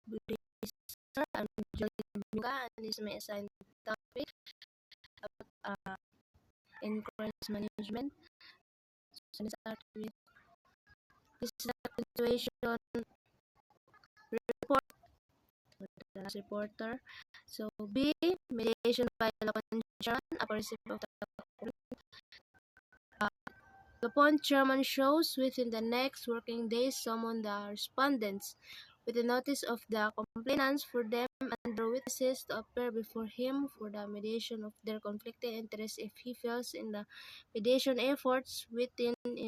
Sir. I'm Jolene Buga, and this is my assigned topic about insurance management. So, let's start with this is the continuation report with the last reporter. So, B, mediation by Lapon Chairman upon receipt of the Lapon Chairman shows within the next working days summon the respondents with a notice of the complainants for them and their witnesses to appear before him for the mediation of their conflicting interests if he fails in the mediation efforts within 15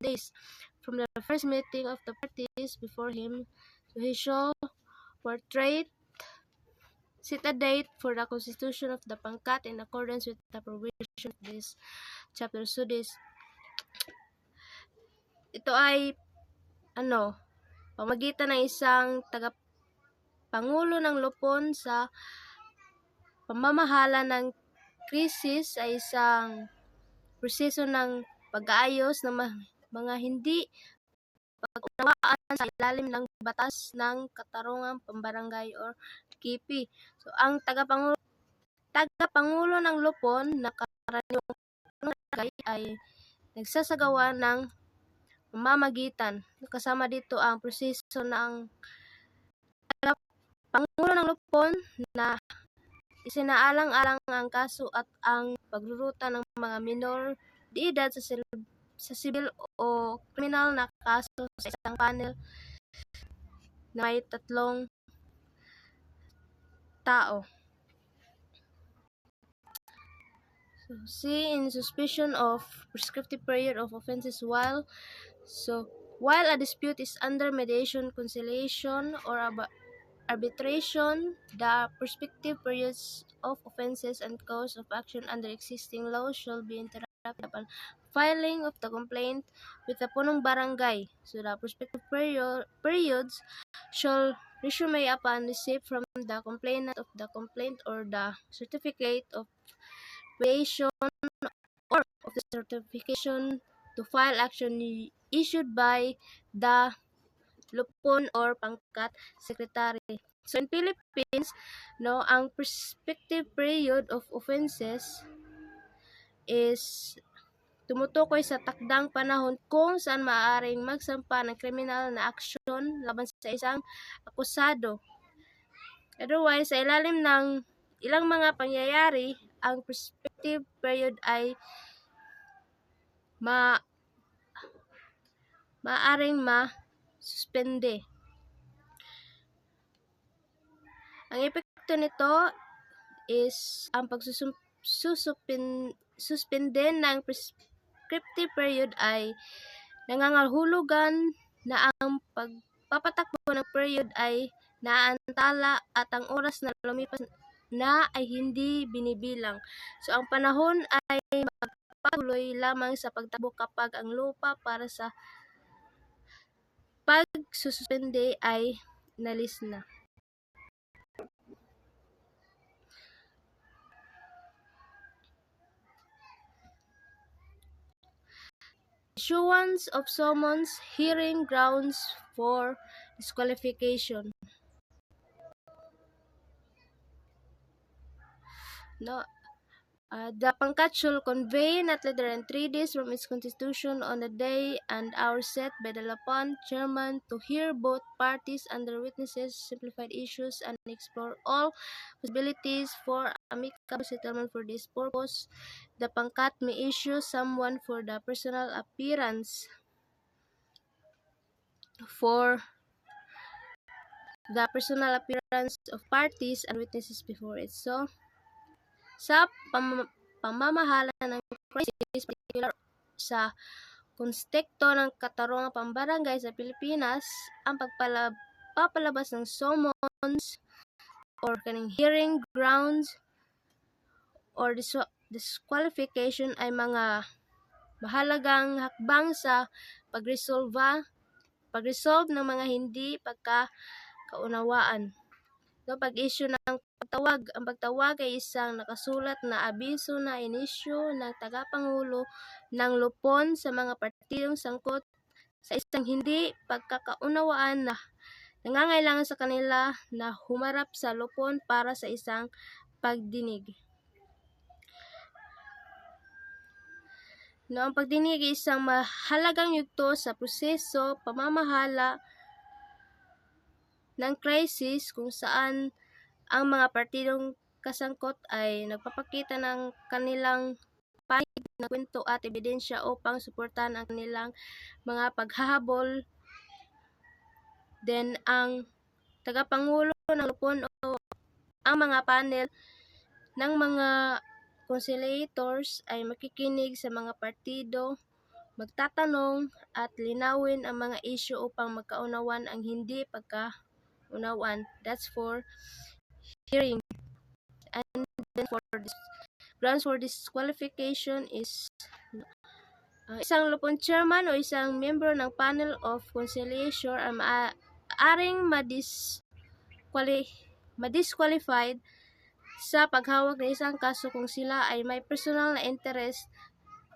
days from the first meeting of the parties before him. So he shall set a date for the constitution of the pangkat in accordance with the provision of this chapter. So ito ay pamagitan ng isang Pangulo ng Lupon sa pamamahala ng krisis ay isang proseso ng pag-aayos ng mga hindi pag-unawaan sa ilalim ng batas ng katarungang pambarangay or KIPI. So, ang tagapangulo ng Lupon na karaniwang barangay ay nagsasagawa ng pamamagitan. Kasama dito ang proseso ng Pangulo ng Lupon na isinaalang-alang ang kaso at ang pagruruta ng mga minor de edad sa sibil o kriminal na kaso sa isang panel na may 3 tao. So, C, in suspicion of prescriptive period of offenses while a dispute is under mediation, conciliation, or arbitration, the prospective periods of offenses and cause of action under existing law shall be interrupted upon filing of the complaint with the punong barangay. So the prospective periods shall resume upon receipt from the complainant of the complaint or the certificate of mediation or of the certification to file action issued by the Lupon or Pangkat Secretary. So in Philippines, ang prospective period of offenses is tumutukoy sa takdang panahon kung saan maaaring magsampa ng kriminal na aksyon laban sa isang akusado. Otherwise, sa ilalim ng ilang mga pangyayari, ang prospective period ay maaaring suspende. Ang epekto nito is ang pagsuspende ng prescriptive period ay nangangahulugan na ang pagpapatakbo ng period ay naantala at ang oras na lumipas na ay hindi binibilang. So ang panahon ay magpapatuloy lamang sa pagtakbo kapag ang lupa para sa pagsuspende ay nalis na. Issuance of summons, hearing grounds for disqualification. The Pangkat shall convey not later than 3 days from its constitution on the day and hour set by the Lapon Chairman to hear both parties and their witnesses, simplified issues, and explore all possibilities for amicable settlement. For this purpose, the Pangkat may issue someone for the personal appearance of parties and witnesses before it. So, sa pamamahala ng crisis, particular sa konstekto ng katarungang pambarangay sa Pilipinas, ang papalabas ng summons or kaning hearing grounds or disqualification ay mga mahalagang hakbang sa pag-resolve ng mga hindi pagkakaunawaan. So, pag-issue ng pagtawag. Ang pagtawag ay isang nakasulat na abiso na inisyu ng tagapangulo ng Lupon sa mga partidong sangkot sa isang hindi pagkakaunawaan na nangangailangan sa kanila na humarap sa lupon para sa isang pagdinig. Ang pagdinig ay isang mahalagang yugto sa proseso pamamahala ng krisis kung saan ang mga partidong kasangkot ay nagpapakita ng kanilang panig na kwento at ebidensya upang suportahan ang kanilang mga paghahabol. Then, ang tagapangulo ng lupon o ang mga panel ng mga conciliators ay makikinig sa mga partido, magtatanong at linawin ang mga isyu upang magkaunawan ang hindi pagkaunawan. That's for hearing. And then for this, grounds for disqualification is isang lupon chairman o isang membro ng panel of conciliation ay maaaring madisqualified sa paghawak ng isang kaso kung sila ay may personal na interest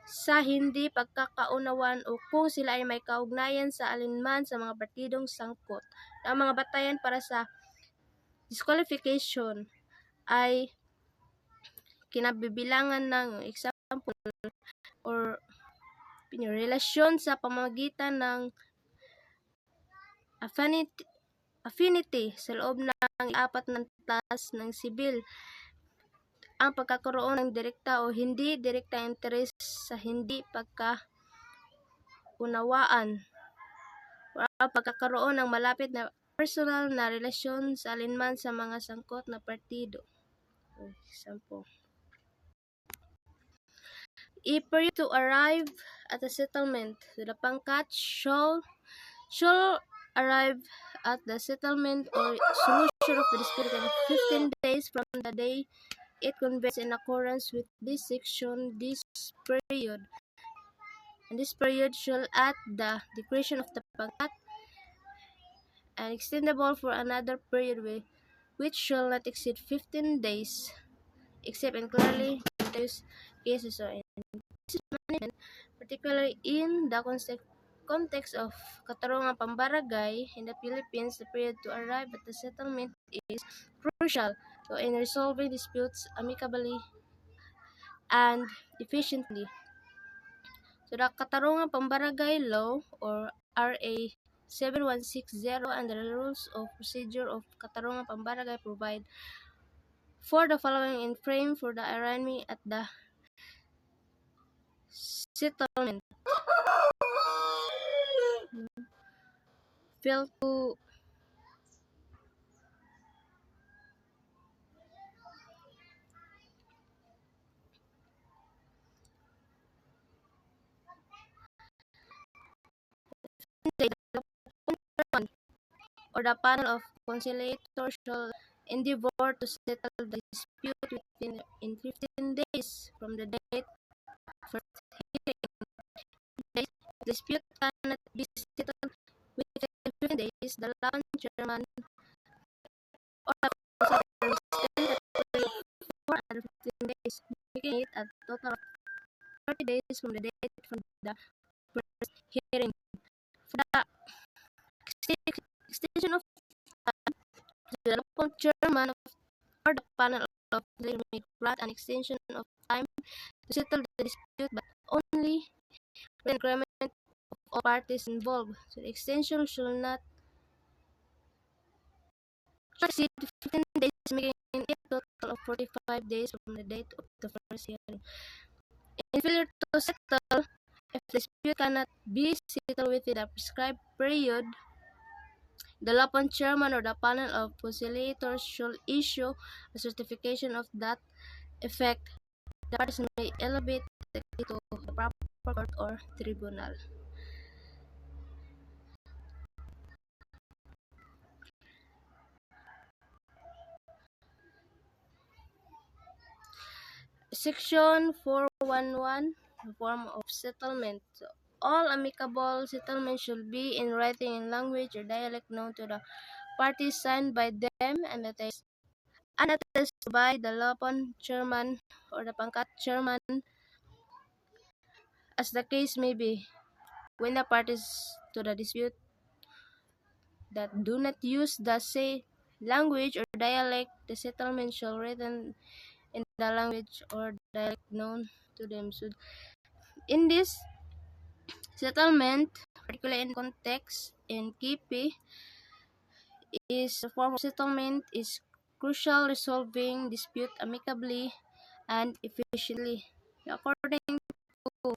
sa hindi pagkakaunawan o kung sila ay may kaugnayan sa alinman sa mga partidong sangkot. Ang mga batayan para sa disqualification ay kinabibilangan ng example or relasyon sa pamamagitan ng affinity sa loob ng apat ng taas ng sibil, ang pagkakaroon ng direkta o hindi direktang interes sa hindi pagkaunawaan, o ang pagkakaroon ng malapit na personal na relasyon sa alinman sa mga sangkot na partido. Example. A period to arrive at a settlement. So the pangkat shall arrive at the settlement or solution of the dispute in 15 days from the day it convenes in accordance with this section. This period shall at the discretion of the pangkat and extendable for another period which shall not exceed 15 days except in clearly cases or in management, particularly in the context of katarungang pambarangay in the Philippines. The period to arrive at the settlement is crucial in resolving disputes amicably and efficiently. So the katarungang pambarangay law or RA 7160 and the rules of procedure of katarungang pambarangay provide for the following in frame for the arraignment at the settlement. Fail to or the panel of conciliators shall endeavor to settle the dispute within 15 days from the date of first hearing. The dispute cannot be settled within 15 days. The law chairman or the council will extend the period for another 15 days, making it a total of 30 days from the date from the first hearing. For the extension of the local chairman or the panel of the may grant an extension of time to settle the dispute, but only with agreement of all parties involved. So the extension should not exceed 15 days, making it a total of 45 days from the date of the first hearing. In failure to settle, if the dispute cannot be settled within the prescribed period, the Lapan chairman or the panel of conciliators shall issue a certification of that effect. The parties may elevate it to the proper court or tribunal. Section 411, form of settlement. So, all amicable settlements should be in writing in language or dialect known to the parties, signed by them and attested by the Lapan chairman or the pangkat chairman, as the case may be. When the parties to the dispute that do not use the same language or dialect, the settlement shall written in the language or dialect known to them. So in this settlement, particularly in context in KP, is a form of settlement is crucial resolving dispute amicably and efficiently. According to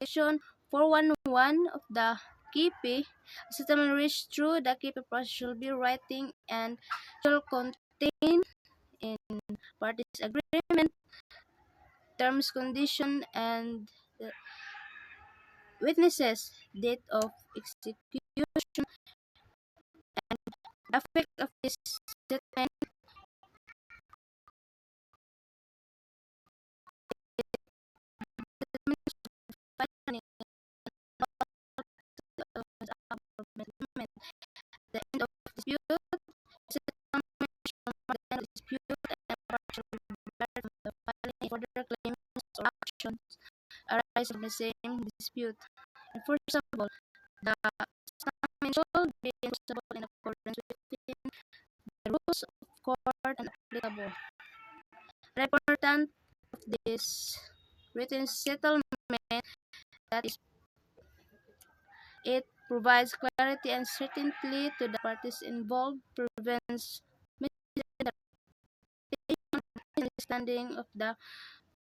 Section 411 of the KP, a settlement reached through the KP process should be writing and shall contain in parties agreement, terms, condition, and the witnesses, date of execution, the effect of this settlement, the end of dispute, settlement shall dispute, and partial regard from the filing further claims or actions arise from the same dispute. Enforceable. The settlement should be enforceable in accordance with the rules of court and applicable. The important of this written settlement that is it provides clarity and certainty to the parties involved, prevents misunderstanding of the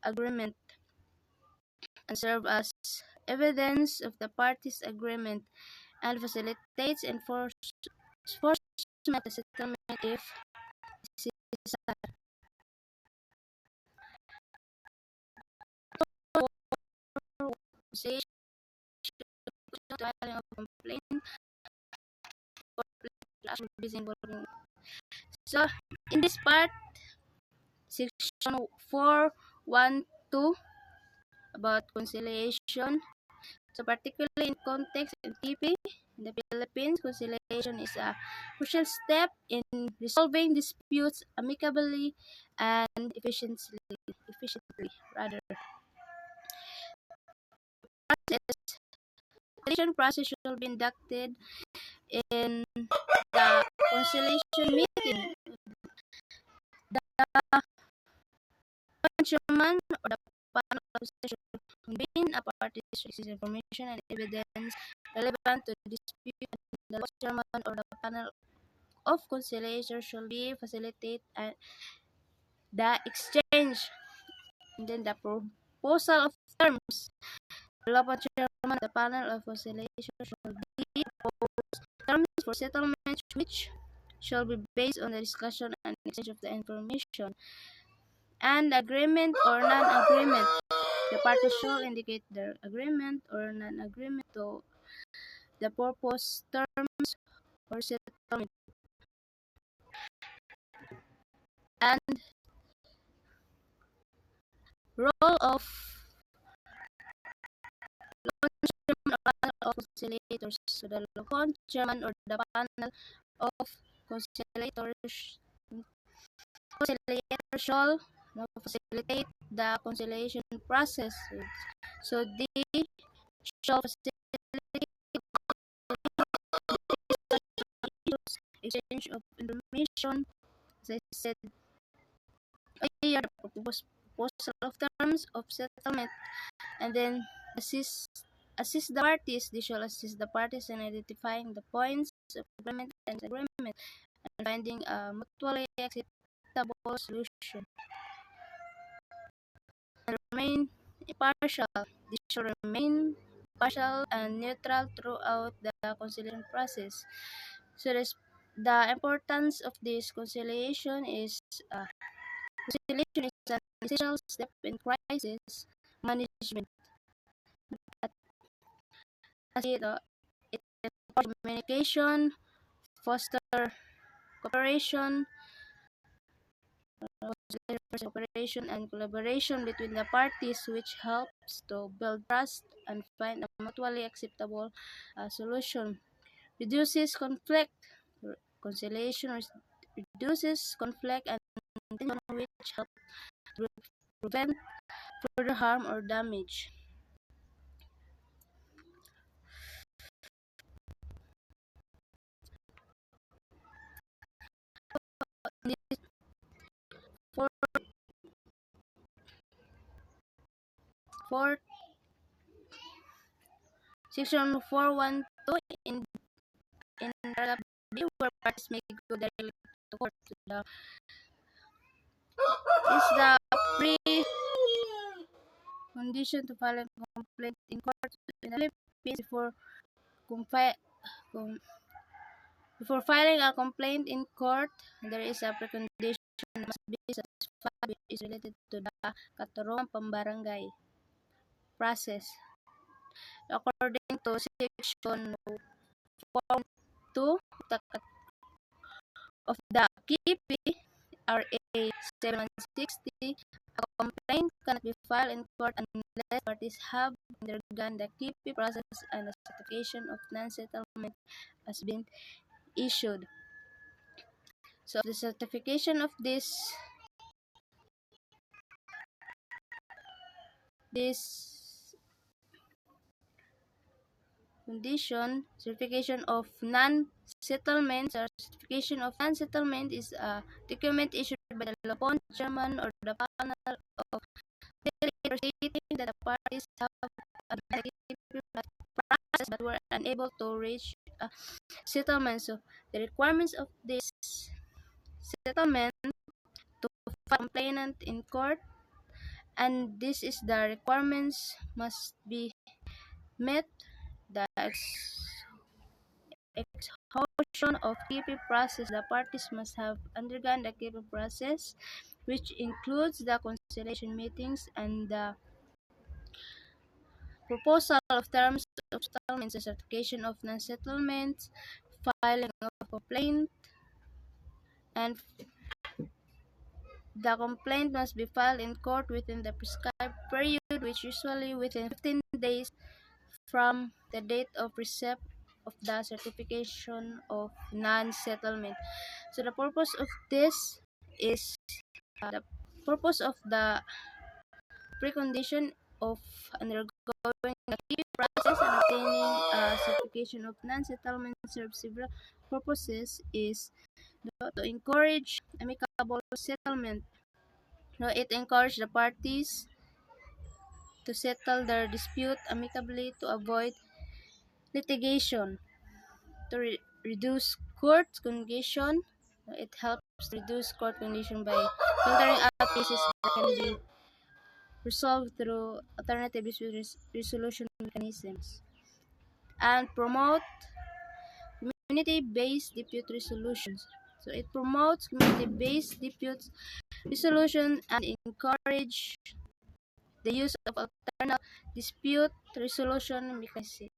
agreement, and serve as evidence of the parties' agreement, and facilitates enforcement of the settlement if necessary. Filing of complaint or actual involving. So in this part, section 412 about conciliation. So particularly in context in TP, in the Philippines, conciliation is a crucial step in resolving disputes amicably and efficiently. Rather, conciliation process should be conducted in the conciliation meeting. The chairman or the panel of should convene a parties receive information and evidence relevant to the dispute, and the chairman or the panel of conciliation shall be facilitate the exchange, and then the proposal of terms. The local chairman of the panel of conciliation shall be propose terms for settlement which shall be based on the discussion and exchange of the information and agreement or non-agreement. The parties shall indicate their agreement or non-agreement to the proposed terms or settlement, and role of chairman or panel of conciliators. So the local chairman or the panel of conciliators shall facilitate the conciliation process. So they shall facilitate exchange of information, as I said earlier, the proposal of terms of settlement, and then assist the parties. They shall assist the parties in identifying the points of agreement and disagreement and finding a mutually acceptable solution. And remain impartial. They shall remain impartial and neutral throughout the conciliation process. So the importance of this conciliation is conciliation is an essential step in crisis management. As it encourages communication, foster cooperation, cooperation and collaboration between the parties, which helps to build trust and find a mutually acceptable solution. Reduces conflict. Conciliation reduces conflict and tension, which helps prevent further harm or damage. Section 412 in paragraph B, where parties may go directly to court. Is the pre-condition to file a complaint in court in the Philippines before filing a complaint in court. There is a precondition that must be satisfied, which is related to the katarungan pambarangay process. According to Section 4.2 of the KIPI RA 7160, a complaint cannot be filed in court unless parties have undergone the KIPI process and a certification of non-settlement has been issued. So the certification of this condition, certification of non-settlement. Certification of non-settlement is a document issued by the Lopon chairman or the panel of delegates stating that the parties have advanced the process but were unable to reach a settlement. So the requirements of this settlement to file complainant in court, and this is the requirements must be met. The exhaustion of KIPI process, the parties must have undergone the KIPI process, which includes the conciliation meetings and the proposal of terms of settlements, the certification of non-settlements, filing of complaint, and the complaint must be filed in court within the prescribed period, which usually within 15 days from the date of receipt of the certification of non-settlement. So the purpose of this is the purpose of the precondition of undergoing the KIPI process and obtaining a certification of non-settlement serves several purposes. Is to encourage amicable settlement. It encourages the parties to settle their dispute amicably to avoid litigation, to reduce court congestion. It helps reduce court congestion by filtering out cases that can be resolved through alternative dispute resolution mechanisms, and promote community-based dispute resolutions. So it promotes community-based dispute resolution and encourage the use of alternative dispute resolution mechanisms.